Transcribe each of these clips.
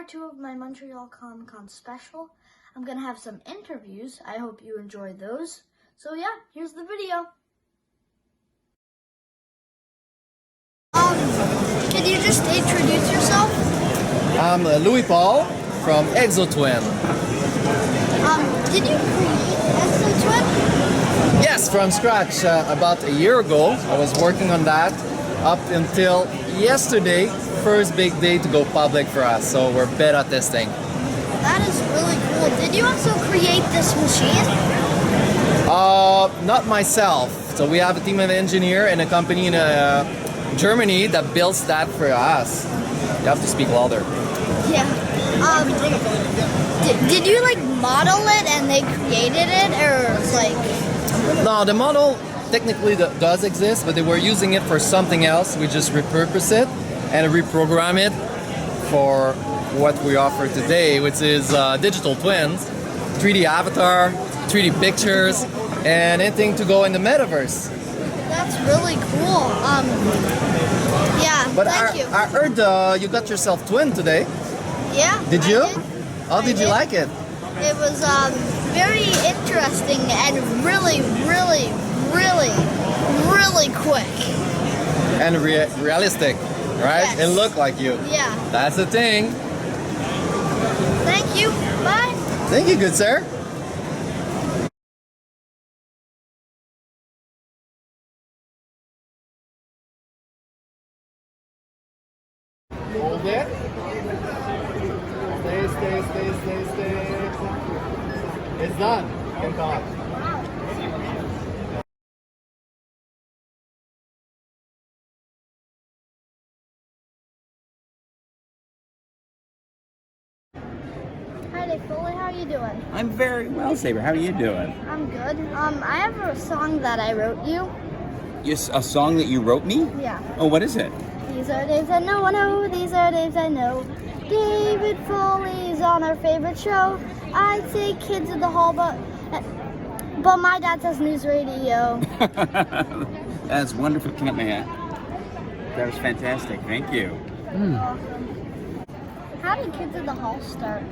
part 2 of my Montreal Comic Con special. I'm going to have some interviews. I hope you enjoy those. So yeah, here's the video. Can you just introduce yourself? I'm Louis Paul from ExoTwin. Did you create ExoTwin? Yes, from scratch. About a year ago, I was working on that up until yesterday, first big day to go public for us. So we're beta testing. That is really cool. Did you also create this machine? Not myself. So we have a team of engineers and a company in Germany that builds that for us. You have to speak louder. Yeah. Did you like model it and they created it, or like? No, the model technically does exist, but they were using it for something else. We just repurpose it and reprogram it for what we offer today, which is digital twins, 3D avatar, 3D pictures, and anything to go in the metaverse. That's really cool. Yeah, But thank you. I heard you got yourself twin today. Yeah. Did you? How I did you like it? It was very interesting and really quick. And realistic, right? Yes. It looked like you. Yeah. That's the thing. Thank you. Bye. Thank you, good sir. Hold it. Stay. It's done. You can talk. Hi there, Foley. How are you doing? I'm very well, Sabre. How are you doing? I'm good. I have a song that I wrote you. Yes, a song that you wrote me? Yeah. Oh, what is it? These are days I know, these are days I know. David Foley's on our favorite show. I'd say kids in the hall, but my dad says news radio. That's wonderful, man. That was fantastic. Thank you. How did Kids in the Hall start?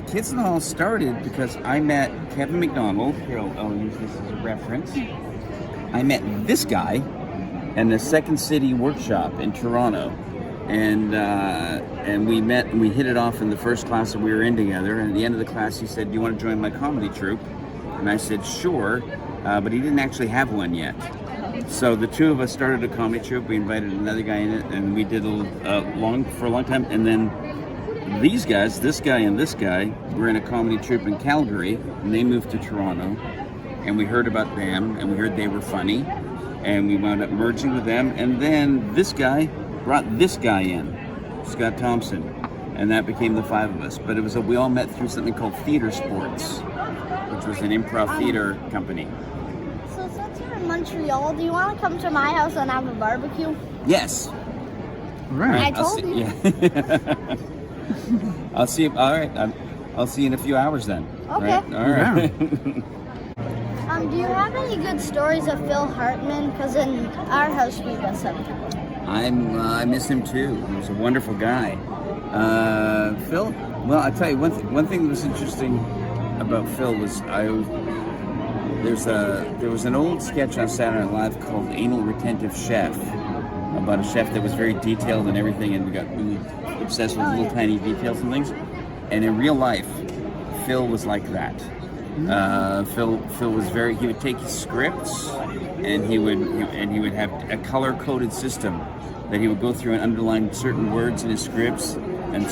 Kids in the Hall started because I met Kevin McDonald. Here, I'll use this as a reference. I met this guy in the Second City workshop in Toronto. And we met and we hit it off in the first class that we were in together. And at the end of the class, he said, "Do you want to join my comedy troupe?" And I said, "Sure," but he didn't actually have one yet. So the two of us started a comedy troupe. We invited another guy in it, and we did for a long time. And then these guys, this guy and this guy, were in a comedy troupe in Calgary, and they moved to Toronto. And we heard about them, and we heard they were funny, and we wound up merging with them. And then this guy brought this guy in, Scott Thompson, and that became the five of us. But it was we all met through something called Theater Sports, which was an improv theater company. So since you're in Montreal, do you want to come to my house and have a barbecue? Yes. All right. I told you. Yeah. I'll see you. All right. I'll see you in a few hours then. Okay. All right. Do you have any good stories of Phil Hartman? Because in our house we miss him. I miss him too. He was a wonderful guy. Phil. Well, I tell you one thing that was interesting about Phil was there was an old sketch on Saturday Night Live called Anal Retentive Chef, about a chef that was very detailed and everything, and we got really obsessed with little tiny details and things. And in real life, Phil was like that. Phil was he would take his scripts and he would have a color-coded system that he would go through and underline certain words in his scripts, and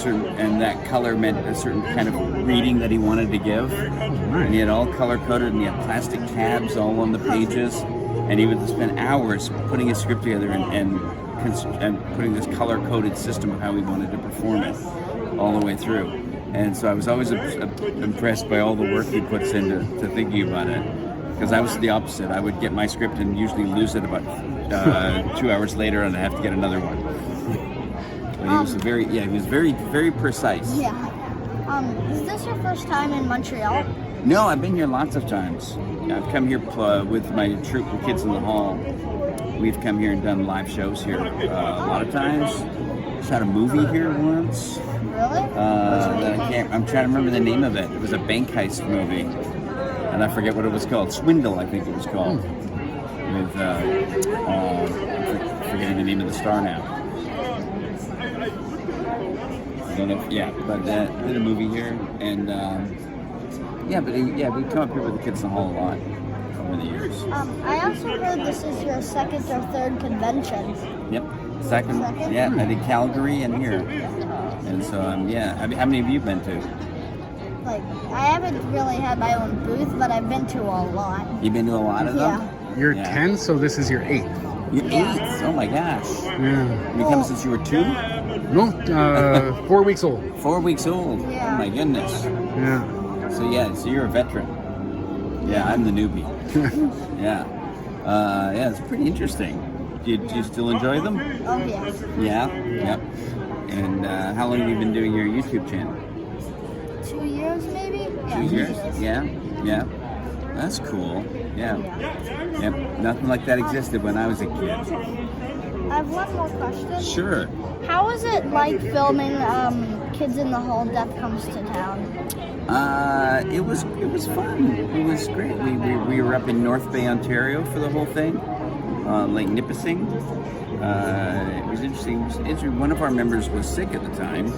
that color meant a certain kind of reading that he wanted to give. And he had all color-coded, and he had plastic tabs all on the pages, and he would spend hours putting his script together and putting this color-coded system of how he wanted to perform it all the way through. And so I was always impressed by all the work he puts into thinking about it. Because I was the opposite. I would get my script and usually lose it about 2 hours later, and I have to get another one. But he was very precise. Yeah. Is this your first time in Montreal? No, I've been here lots of times. I've come here with my troupe, the Kids in the Hall. We've come here and done live shows here a lot of times. shot a movie here once. Really? I'm trying to remember the name of it. It was a bank heist movie, and I forget what it was called. Swindle, I think it was called. With I'm forgetting the name of the star now. I don't know. But did a movie here, and we come up here with the Kids in the Hall a lot over the years. I also heard this is your second or third convention. Yep, second. Yeah, I did Calgary and here, and so how many have you been to? Like, I haven't really had my own booth, but I've been to a lot. You've been to a lot of them? You're 10, so this is your 8th. You're 8th? Oh my gosh. Yeah. You come since you were 2? No, 4 weeks old. 4 weeks old? Yeah. Oh my goodness. Yeah. So you're a veteran. Yeah, I'm the newbie. Yeah. It's pretty interesting. Do you still enjoy them? Oh, yes. Yeah? Yep. And how long have you been doing your YouTube channel? 2 years, maybe? 2 years? Yeah? That's cool. Yeah. Yep. Nothing like that existed when I was a kid. I have one more question. Sure. How was it like filming Kids in the Hall Death Comes to Town? It was fun. It was great. We were up in North Bay, Ontario for the whole thing, Lake Nipissing. It was interesting. One of our members was sick at the time.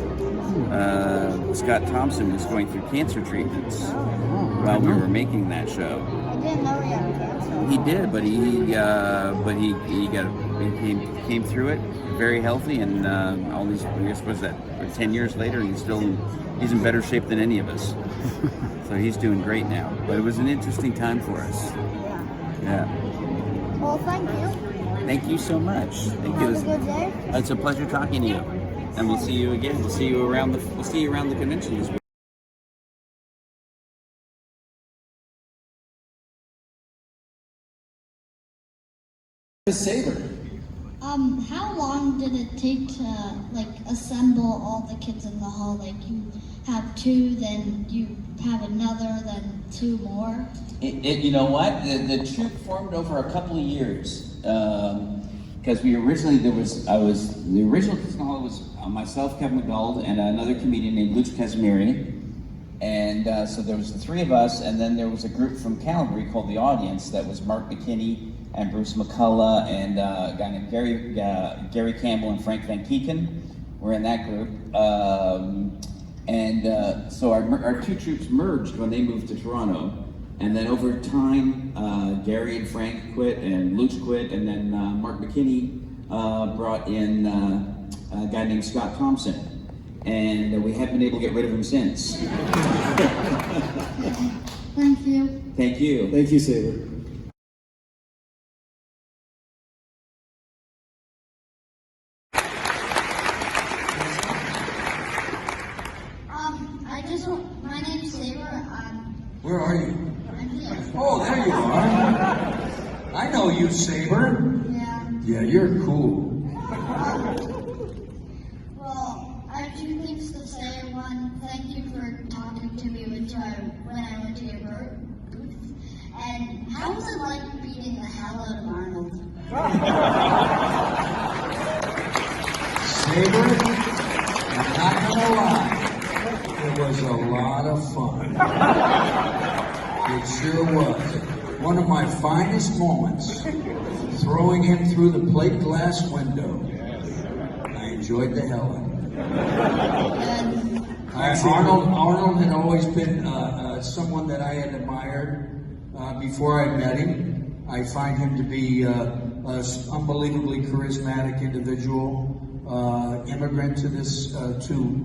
Scott Thompson was going through cancer treatments while we were making that show. I didn't know he had cancer. He did, but he came through it very healthy, and all these, I guess, was that 10 years later, he's in better shape than any of us. So he's doing great now. But it was an interesting time for us. Yeah. Well, thank you. Thank you so much. Thank you. Have a good day. It's a pleasure talking to you, and we'll see you again. We'll see you around the convention this week. Sabre. How long did it take to assemble all the Kids in the Hall? Like, you have 2, then you have another, then 2 more? You know what? The troupe formed over a couple of years. Because the original Kids in the Hall was myself, Kevin McDonald, and another comedian named Luch Casimiri. And so there was the 3 of us, and then there was a group from Calgary called The Audience that was Mark McKinney and Bruce McCullough and a guy named Gary Campbell and Frank Van Keeken were in that group. So our 2 troupes merged when they moved to Toronto. And then over time, Gary and Frank quit and Luch quit, and then Mark McKinney brought in a guy named Scott Thompson. And we haven't been able to get rid of him since. Thank you. Thank you. Thank you, Sabre. My name's Sabre. Where are you? I'm here. Oh, there you are. I know you, Sabre. Yeah. Yeah, you're cool. Well, I have 2 things to say. One, thank you for talking to me when I went to your booth. And how was it like beating the hell out of Arnold? Sabre, I'm not gonna lie. It was a lot of fun. It sure was. One of my finest moments, throwing him through the plate glass window. I enjoyed the hell out of it. Arnold had always been someone that I had admired before I met him. I find him to be an unbelievably charismatic individual. Immigrant to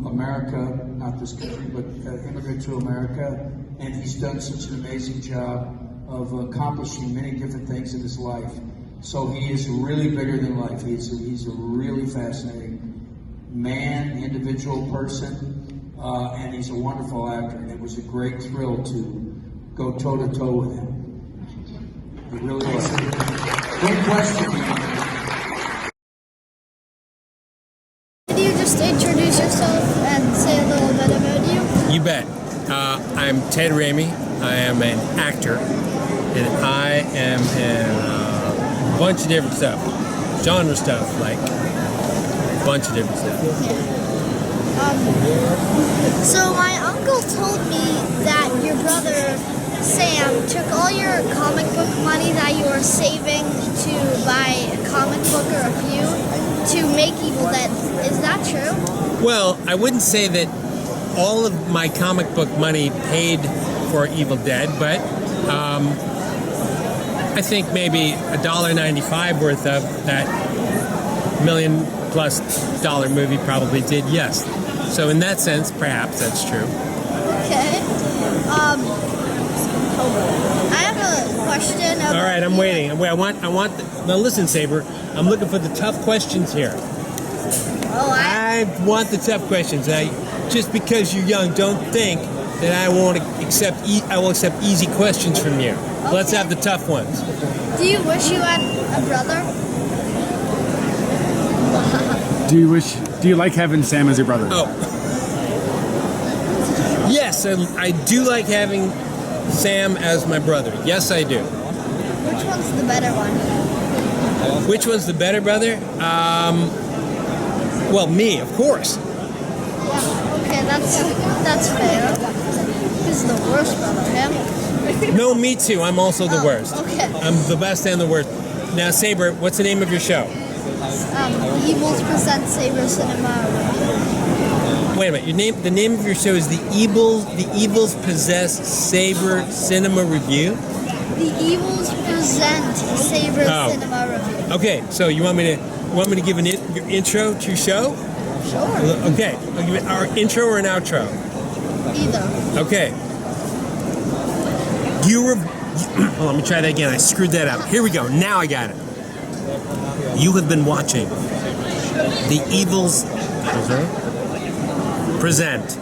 America, not this country, but immigrant to America, and he's done such an amazing job of accomplishing many different things in his life. So he is really bigger than life. He's a really fascinating man, individual person, and he's a wonderful actor. And it was a great thrill to go toe-to-toe with him. It really was. Great question. Just introduce yourself and say a little bit about you. You bet. I'm Ted Ramey. I am an actor, and I am in a bunch of different stuff, genre stuff like bunch of different stuff. So my uncle told me that your brother Sam took all your comic book money that you were saving to buy a comic book or a few to make Evil Dead. Is that true? Well, I wouldn't say that all of my comic book money paid for Evil Dead, but I think maybe $1.95 worth of that $1 million+ movie probably did, yes. So in that sense, perhaps that's true. Okay. I have a question. All right, I'm waiting. I want. Now listen, Sabre. I'm looking for the tough questions here. Oh, I want the tough questions. Just because you're young, don't think that I won't accept. I will accept easy questions from you. Okay. Let's have the tough ones. Do you wish you had a brother? Do you like having Sam as your brother? Oh, yes, I do like having Sam as my brother. Yes, I do. Which one's the better one? Which one's the better brother? Well, me, of course. Yeah. Okay, that's fair. Who's the worst brother? Him? No, me too. I'm also the worst. Okay. I'm the best and the worst. Now, Sabre, what's the name of your show? Evils present Sabre Sinema. Wait a minute. The name of your show is The Evils Possess Sabre Cinema Review? The Evils present Sabre Cinema Review. Okay, so you want me to give your intro to your show? Sure. Okay, I'll give it our intro or an outro. Either. Okay. Let me try that again. I screwed that up. Here we go. Now I got it. You have been watching The Evils present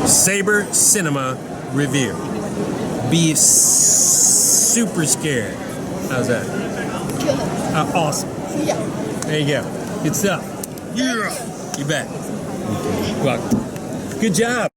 Sabre Cinema Review. Be super scared. How's that? Good. Awesome. Yeah. There you go. Good stuff. Yeah. You bet. Well, good job.